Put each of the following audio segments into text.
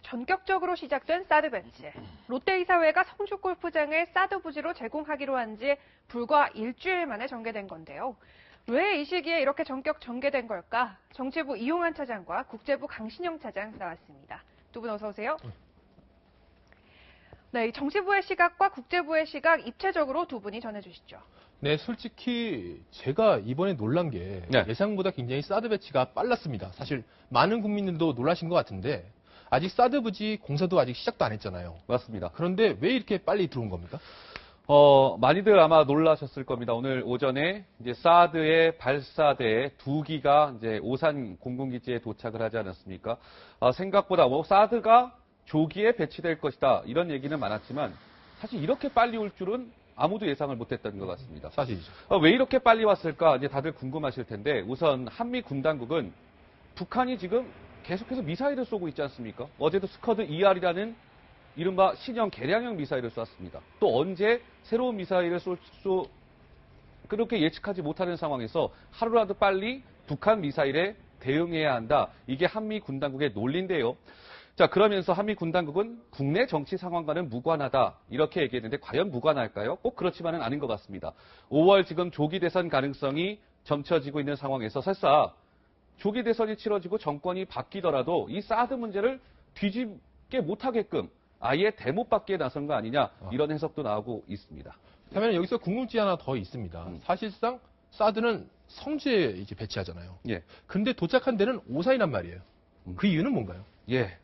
전격적으로 시작된 사드 배치. 롯데이사회가 성주 골프장을 사드 부지로 제공하기로 한 지 불과 일주일 만에 전개된 건데요. 왜 이 시기에 이렇게 전격 전개된 걸까? 정치부 이용환 차장과 국제부 강신영 차장 나왔습니다. 두 분 어서 오세요. 네, 정치부의 시각과 국제부의 시각 입체적으로 두 분이 전해주시죠. 네, 솔직히 제가 이번에 놀란 게 예상보다 굉장히 사드 배치가 빨랐습니다. 사실 많은 국민들도 놀라신 것 같은데 아직 사드 부지 공사도 아직 시작도 안 했잖아요. 맞습니다. 그런데 왜 이렇게 빨리 들어온 겁니까? 많이들 아마 놀라셨을 겁니다. 오늘 오전에 이제 사드의 발사대 2기가 이제 오산 공군기지에 도착을 하지 않았습니까? 생각보다 사드가 조기에 배치될 것이다 이런 얘기는 많았지만 사실 이렇게 빨리 올 줄은 아무도 예상을 못했던 것 같습니다. 사실이죠. 왜 이렇게 빨리 왔을까 이제 다들 궁금하실 텐데 우선 한미 군 당국은 북한이 지금 계속해서 미사일을 쏘고 있지 않습니까? 어제도 스커드 ER이라는 이른바 신형 개량형 미사일을 쏘았습니다. 또 언제 새로운 미사일을 그렇게 예측하지 못하는 상황에서 하루라도 빨리 북한 미사일에 대응해야 한다. 이게 한미 군 당국의 논리인데요. 자, 그러면서 한미 군 당국은 국내 정치 상황과는 무관하다. 이렇게 얘기했는데 과연 무관할까요? 꼭 그렇지만은 않은 것 같습니다. 5월 지금 조기 대선 가능성이 점쳐지고 있는 상황에서 설사 조기 대선이 치러지고 정권이 바뀌더라도 이 사드 문제를 뒤집게 못하게끔 아예 대못 받기에 나선 거 아니냐 이런 해석도 나오고 있습니다. 그러면 여기서 궁금증이 하나 더 있습니다. 사실상 사드는 성주에 이제 배치하잖아요. 예. 근데 도착한 데는 오산이란 말이에요. 그 이유는 뭔가요? 예.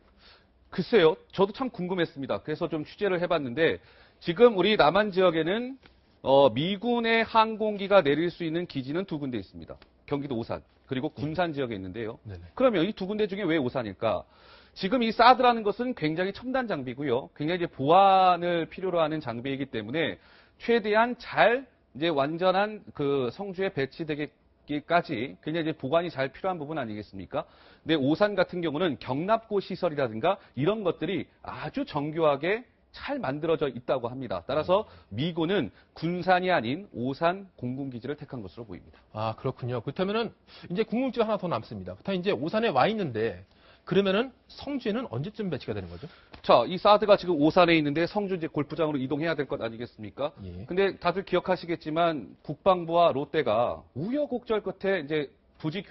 글쎄요. 저도 참 궁금했습니다. 그래서 좀 취재를 해봤는데 지금 우리 남한 지역에는 미군의 항공기가 내릴 수 있는 기지는 2군데 있습니다. 경기도 오산 그리고 군산 지역에 있는데요. 네네. 그러면 이 2군데 중에 왜 오산일까? 지금 이 사드라는 것은 굉장히 첨단 장비고요. 굉장히 이제 보안을 필요로 하는 장비이기 때문에 최대한 잘 이제 완전한 그 성주에 배치되기까지 굉장히 이제 보관이 잘 필요한 부분 아니겠습니까? 근데 오산 같은 경우는 경납고 시설이라든가 이런 것들이 아주 정교하게 잘 만들어져 있다고 합니다. 따라서 미군은 군산이 아닌 오산 공군기지를 택한 것으로 보입니다. 아, 그렇군요. 그렇다면은 이제 궁금증 하나 더 남습니다. 그렇다면 이제 오산에 와 있는데 그러면은 성주에는 언제쯤 배치가 되는 거죠? 자, 이 사드가 지금 오산에 있는데 성주 이제 골프장으로 이동해야 될 것 아니겠습니까? 예. 근데 다들 기억하시겠지만 국방부와 롯데가 우여곡절 끝에 이제 부지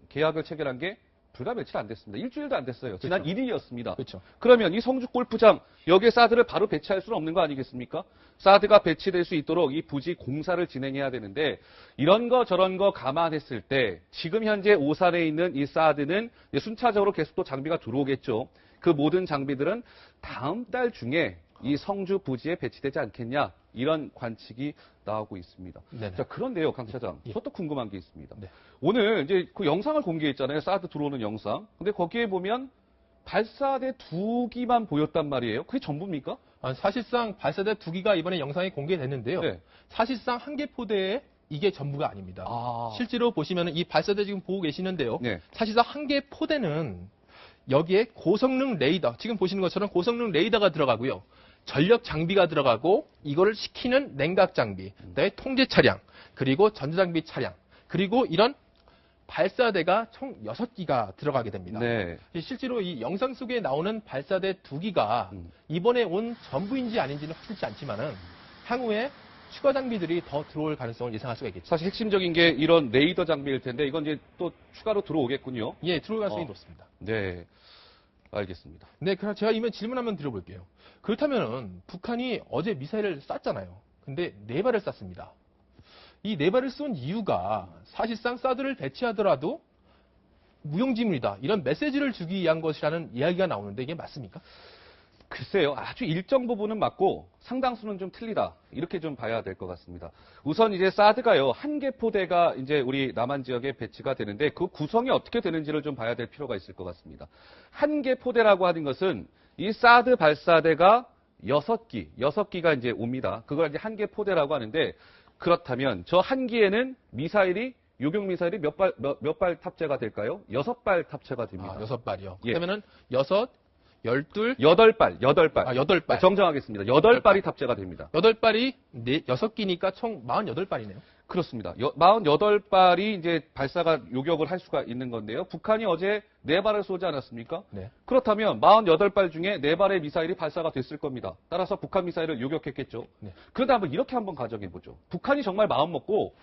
계약을 체결한 게 불과 며칠 안 됐습니다. 일주일도 안 됐어요. 지난 1일이었습니다. 그렇죠. 그러면 이 성주 골프장 여기에 사드를 바로 배치할 수는 없는 거 아니겠습니까? 사드가 배치될 수 있도록 이 부지 공사를 진행해야 되는데 이런 거 저런 거 감안했을 때 지금 현재 오산에 있는 이 사드는 순차적으로 계속 또 장비가 들어오겠죠. 그 모든 장비들은 다음 달 중에 이 성주 부지에 배치되지 않겠냐 이런 관측이 나오고 있습니다. 네네. 자, 그런데요, 강 차장, 예. 저도 궁금한 게 있습니다. 네. 오늘 이제 그 영상을 공개했잖아요. 사드 들어오는 영상. 근데 거기에 보면 발사대 2기만 보였단 말이에요. 그게 전부입니까? 사실상 발사대 2기가 이번에 영상이 공개됐는데요. 네. 사실상 한 개 포대에 이게 전부가 아닙니다. 아. 실제로 보시면 이 발사대 지금 보고 계시는데요. 네. 사실상 한 개 포대는 여기에 고성능 레이더, 지금 보시는 것처럼 고성능 레이더가 들어가고요. 전력 장비가 들어가고 이거를 시키는 냉각 장비, 그다음에 통제 차량, 그리고 전자장비 차량, 그리고 이런 발사대가 총 6기가 들어가게 됩니다. 네. 실제로 이 영상 속에 나오는 발사대 2기가 이번에 온 전부인지 아닌지는 확실치 않지만은 향후에 추가 장비들이 더 들어올 가능성을 예상할 수가 있겠죠. 사실 핵심적인 게 이런 레이더 장비일 텐데 이건 이제 또 추가로 들어오겠군요. 예, 들어올 가능성이 높습니다. 네. 알겠습니다. 네, 그럼 제가 이번 질문 한번 드려볼게요. 그렇다면은 북한이 어제 미사일을 쐈잖아요. 근데 4발을 쐈습니다. 이 4발을 쏜 이유가 사실상 사드를 배치하더라도 무용지물이다. 이런 메시지를 주기 위한 것이라는 이야기가 나오는데 이게 맞습니까? 글쎄요. 아주 일정 부분은 맞고 상당수는 좀 틀리다. 이렇게 좀 봐야 될 것 같습니다. 우선 이제 사드가요. 한 개 포대가 이제 우리 남한 지역에 배치가 되는데 그 구성이 어떻게 되는지를 좀 봐야 될 필요가 있을 것 같습니다. 한 개 포대라고 하는 것은 이 사드 발사대가 6기가 이제 옵니다. 그걸 이제 한 개 포대라고 하는데 그렇다면 저 한 기에는 미사일이 요격 미사일이 몇 발 탑재가 될까요? 6발 탑재가 됩니다. 6발이요. 예. 그러면은 6, 12, 8발. 8발. 정정하겠습니다. 8발이 탑재가 됩니다. 8발이 6기니까 총 48발이네요. 그렇습니다. 48발이 이제 발사가 요격을 할 수가 있는 건데요. 북한이 어제 4발을 쏘지 않았습니까? 네. 그렇다면 48발 중에 4발의 미사일이 발사가 됐을 겁니다. 따라서 북한 미사일을 요격했겠죠. 네. 그런데 한번 이렇게 한번 가정해 보죠. 북한이 정말 마음 먹고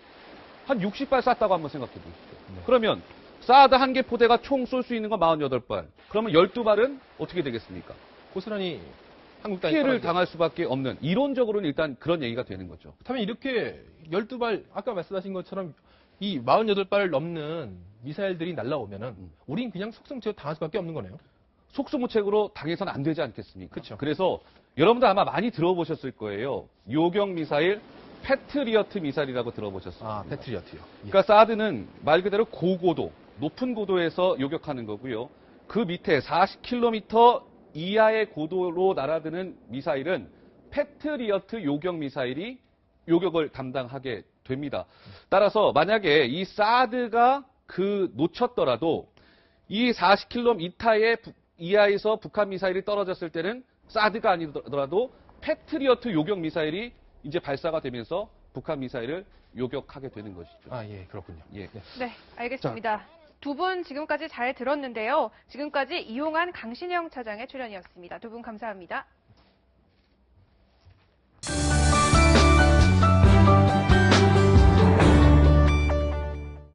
한 60발 쐈다고 한번 생각해 보십시오. 네. 그러면 사드 한 개 포대가 총 쏠 수 있는 건 48발. 그러면 12발은 어떻게 되겠습니까? 고스란히 한국 땅에 피해를 떨어지죠. 당할 수밖에 없는, 이론적으로는 일단 그런 얘기가 되는 거죠. 그렇다면 이렇게 12발, 아까 말씀하신 것처럼 이 48발을 넘는 미사일들이 날라오면은 우린 그냥 속성체로 당할 수밖에 없는 거네요. 속수무책으로 당해서는 안 되지 않겠습니까? 그쵸. 그래서 여러분들 아마 많이 들어보셨을 거예요. 요격 미사일, 패트리어트 미사일이라고 들어보셨습니다. 아, 패트리어트요. 예. 그러니까 사드는 말 그대로 고고도, 높은 고도에서 요격하는 거고요. 그 밑에 40km 이하의 고도로 날아드는 미사일은 패트리어트 요격 미사일이 요격을 담당하게 됩니다. 따라서 만약에 이 사드가 놓쳤더라도 이 40km 이하에서 북한 미사일이 떨어졌을 때는 사드가 아니더라도 패트리어트 요격 미사일이 이제 발사가 되면서 북한 미사일을 요격하게 되는 것이죠. 아, 예, 그렇군요. 예. 네, 알겠습니다. 두 분 지금까지 잘 들었는데요. 지금까지 이용한 강신영 차장의 출연이었습니다. 두 분 감사합니다.